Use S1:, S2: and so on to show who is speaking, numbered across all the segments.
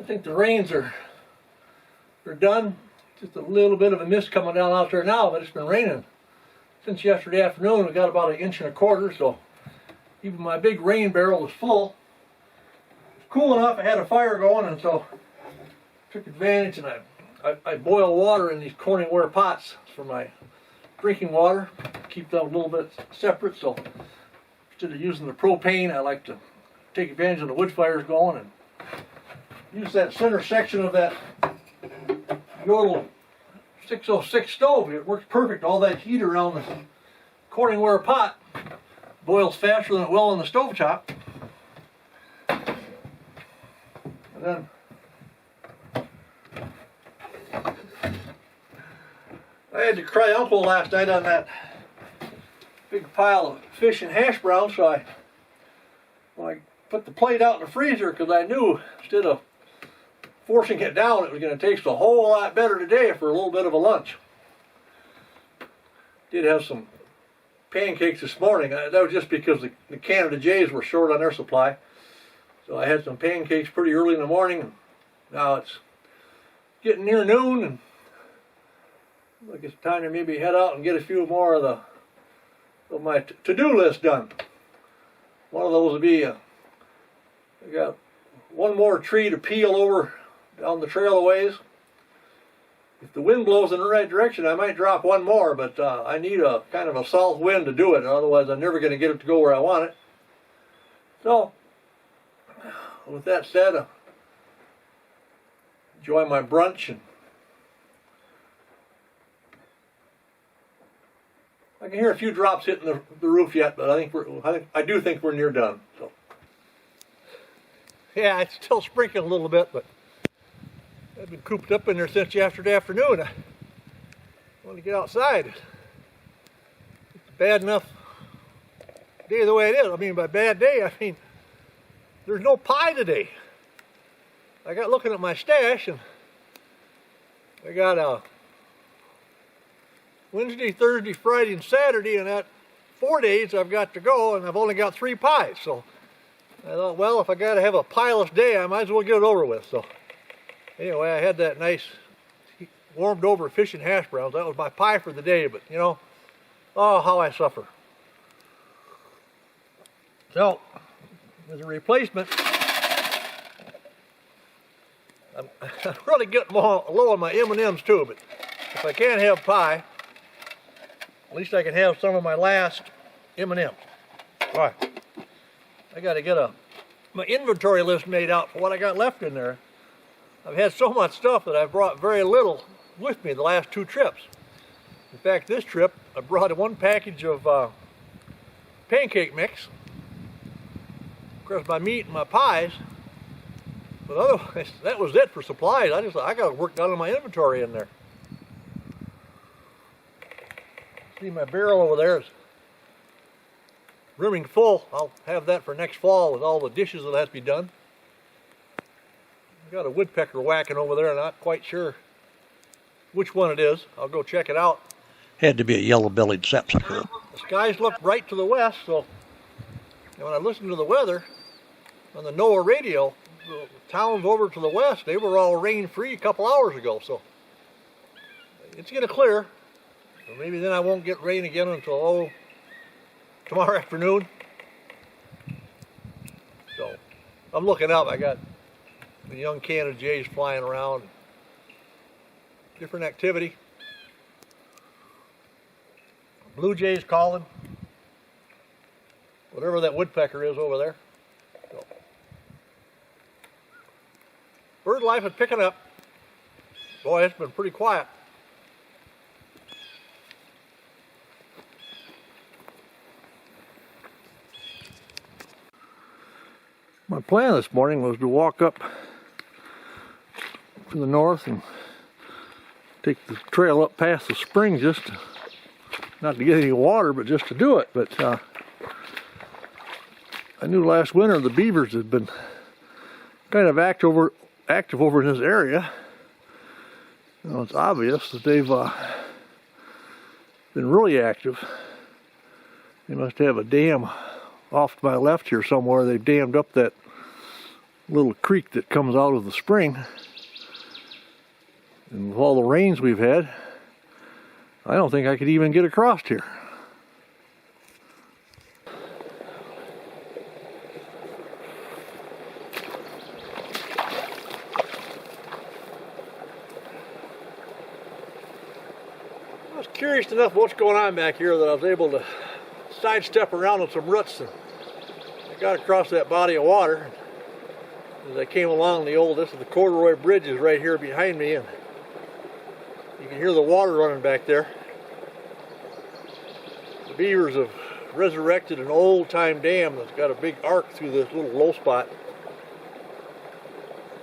S1: I think the rains are done. Just a little bit of a mist coming down out there now, but it's been raining since yesterday afternoon. We got about 1.25 inches, so even my big rain barrel was full. It's cool enough. I had a fire going, and so I took advantage, and I boil water in these Corningware pots for my drinking water. Keep them a little bit separate, so instead of using the propane, I like to take advantage of the wood fires going and use that center section of that Yodel 606 stove. It works perfect. All that heat around the Corningware pot boils faster than it will on the stovetop. And then I had to cry uncle last night on that big pile of fish and hash browns, so I put the plate out in the freezer because I knew instead of forcing it down, it was going to taste a whole lot better today for a little bit of a lunch. Did have some pancakes this morning. That was just because the Canada Jays were short on their supply. So I had some pancakes pretty early in the morning, and now it's getting near noon, and like it's time to maybe head out and get a few more of my to-do list done. One of those would be I got one more tree to peel over down the trail a ways. If the wind blows in the right direction, I might drop one more, but I need a kind of a south wind to do it, otherwise I'm never going to get it to go where I want it. So, with that said, enjoy my brunch, and I can hear a few drops hitting the roof yet, but I do think we're near done. So, yeah, it's still sprinkling a little bit, but I've been cooped up in there since yesterday afternoon. I want to get outside. It's a bad enough day the way it is. I mean, by bad day, I mean there's no pie today. I got looking at my stash, and I got Wednesday, Thursday, Friday, and Saturday, and that 4 days I've got to go, and I've only got 3 pies. So I thought, well, if I got to have a pieless day, I might as well get it over with. So anyway, I had that nice warmed over fish and hash browns. That was my pie for the day, but you know, oh, how I suffer. So, as a replacement, I'm really getting low on my M&Ms too, but if I can't have pie, at least I can have some of my last M&Ms. All right, I got to get my inventory list made out for what I got left in there. I've had so much stuff that I've brought very little with me the last 2 trips. In fact, this trip I brought 1 package of pancake mix, of course my meat and my pies, but otherwise that was it for supplies. I got to work down on my inventory in there. See, my barrel over there is brimming full. I'll have that for next fall with all the dishes that has to be done. Got a woodpecker whacking over there. I'm not quite sure which one it is. I'll go check it out.
S2: Had to be a yellow-bellied sapsucker.
S1: The skies look right to the west, so when I listen to the weather on the NOAA radio, the towns over to the west, they were all rain-free a couple hours ago, so it's going to clear. So maybe then I won't get rain again until tomorrow afternoon. So I'm looking up. I got the young Canada Jays flying around, different activity. Blue Jays calling, whatever that woodpecker is over there. So, bird life is picking up. Boy, it's been pretty quiet. My plan this morning was to walk up to the north and take the trail up past the spring, just not to get any water, but just to do it. But I knew last winter the beavers had been kind of active over in this area. You know, it's obvious that they've been really active. They must have a dam off to my left here somewhere. They've dammed up that little creek that comes out of the spring. And with all the rains we've had, I don't think I could even get across here. I was curious enough what's going on back here that I was able to sidestep around on some roots, and I got across that body of water. As I came along this is the corduroy bridge is right here behind me, and you can hear the water running back there. The beavers have resurrected an old-time dam that's got a big arc through this little low spot.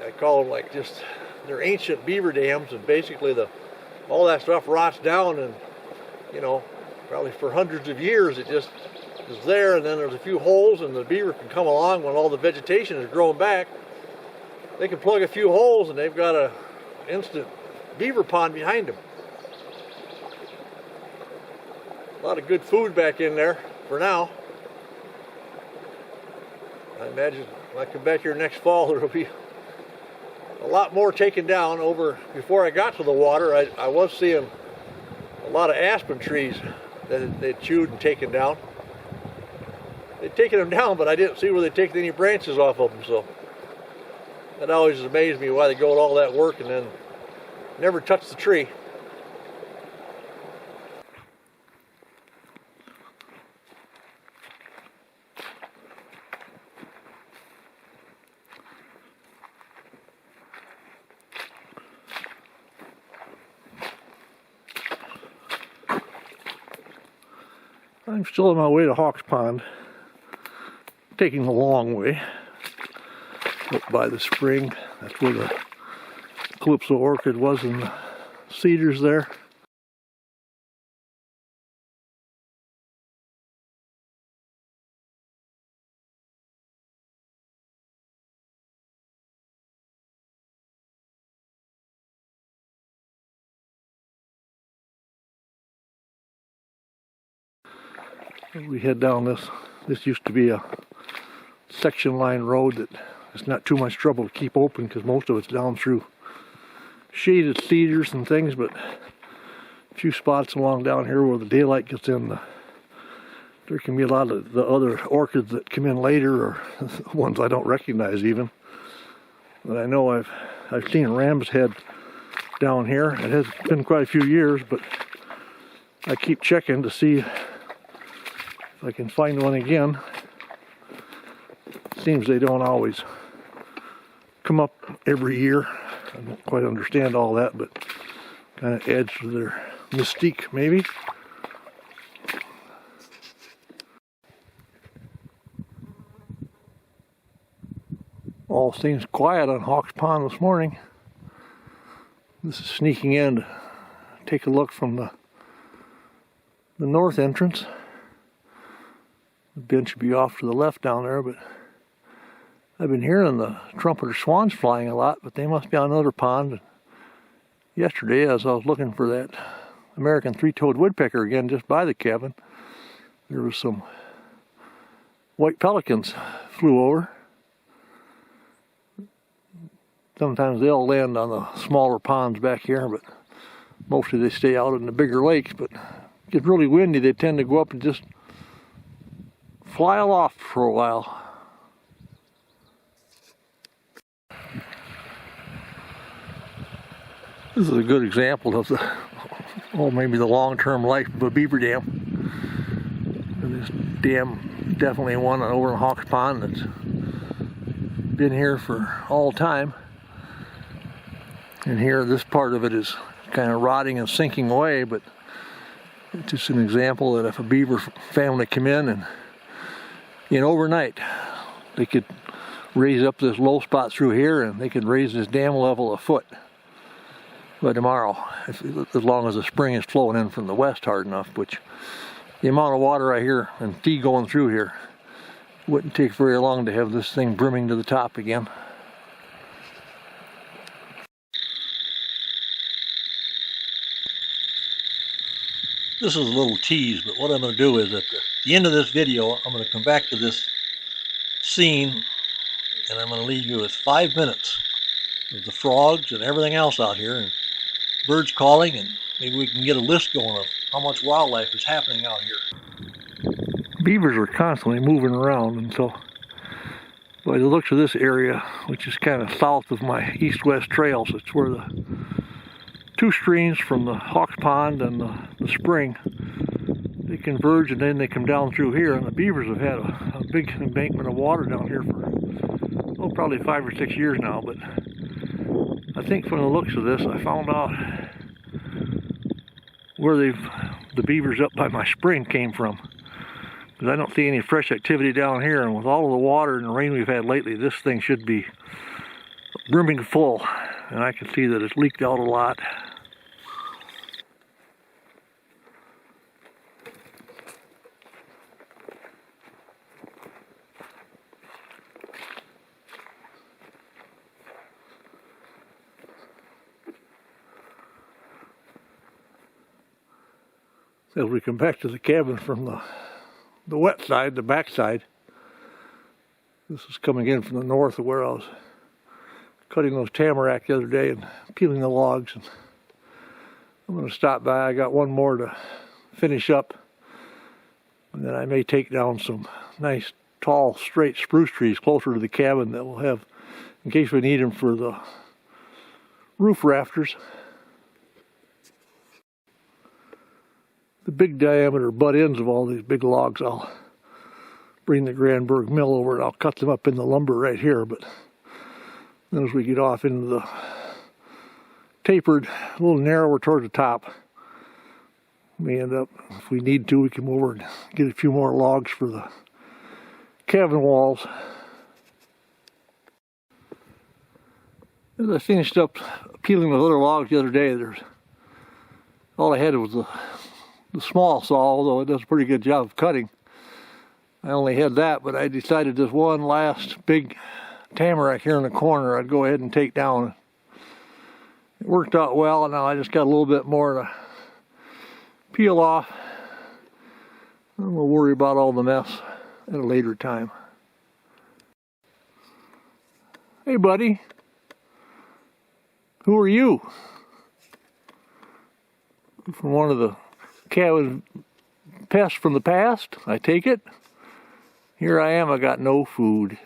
S1: I call them like just, they're ancient beaver dams, and basically all that stuff rots down, and you know, probably for hundreds of years it just is there, and then there's a few holes, and the beaver can come along when all the vegetation is growing back. They can plug a few holes and they've got an instant beaver pond behind them. A lot of good food back in there for now. I imagine when I come back here next fall, there will be a lot more taken down. Before I got to the water, I was seeing a lot of aspen trees that they'd chewed and taken down. They'd taken them down, but I didn't see where they'd taken any branches off of them, so that always amazed me why they go to all that work and then never touch the tree. I'm still on my way to Hawks Pond, taking the long way up by the spring. That's where the calypso orchid was, and the cedars there. We head down this used to be a section line road that it's not too much trouble to keep open because most of it's down through shaded cedars and things, but a few spots along down here where the daylight gets in, there can be a lot of the other orchids that come in later, or ones I don't recognize even. But I know I've seen ram's head down here. It has been quite a few years, but I keep checking to see if I can find one again. Seems they don't always come up every year. I don't quite understand all that, but kind of adds to their mystique, maybe. All seems quiet on Hawks Pond this morning. This is sneaking in to take a look from the north entrance. The bench should be off to the left down there, but I've been hearing the trumpeter swans flying a lot, but they must be on another pond. Yesterday, as I was looking for that American three-toed woodpecker again just by the cabin, there was some white pelicans flew over. Sometimes they'll land on the smaller ponds back here, but mostly they stay out in the bigger lakes. But it gets really windy, they tend to go up and just fly aloft for a while. This is a good example of maybe the long-term life of a beaver dam. And this dam, definitely one over in Hawks Pond that's been here for all time. And here, this part of it is kind of rotting and sinking away, but it's just an example that if a beaver family come in and overnight, they could raise up this low spot through here, and they could raise this dam level a foot by tomorrow, as long as the spring is flowing in from the west hard enough, which the amount of water I hear and see going through here wouldn't take very long to have this thing brimming to the top again. This is a little tease, but what I'm going to do is at the end of this video, I'm going to come back to this scene
S2: and I'm going to leave you with 5 minutes of the frogs and everything else out here, and birds calling, and maybe we can get a list going of how much wildlife is happening out here.
S1: Beavers are constantly moving around, and so by the looks of this area, which is kind of south of my east-west trails, it's where the two streams from the Hawks Pond and the spring, they converge and then they come down through here, and the beavers have had a big embankment of water down here for, oh, probably 5 or 6 years now. But I think from the looks of this, I found out where the beavers up by my spring came from, because I don't see any fresh activity down here, and with all of the water and the rain we've had lately, this thing should be brimming full, and I can see that it's leaked out a lot. As we come back to the cabin from the wet side, the back side, this is coming in from the north of where I was cutting those tamarack the other day and peeling the logs. And I'm going to stop by. I got one more to finish up, and then I may take down some nice tall straight spruce trees closer to the cabin that we'll have in case we need them for the roof rafters. The big diameter butt ends of all these big logs, I'll bring the Granberg mill over and I'll cut them up in the lumber right here. But then as we get off into the tapered, a little narrower towards the top, we end up, if we need to, we can move over and get a few more logs for the cabin walls. As I finished up peeling the other logs the other day, all I had was the small saw, although it does a pretty good job of cutting. I only had that, but I decided this one last big tamarack here in the corner I'd go ahead and take down. It worked out well, and now I just got a little bit more to peel off. And we'll worry about all the mess at a later time. Hey buddy, who are you? From one of the cabin pests from the past, I take it. Here I am, I got no food.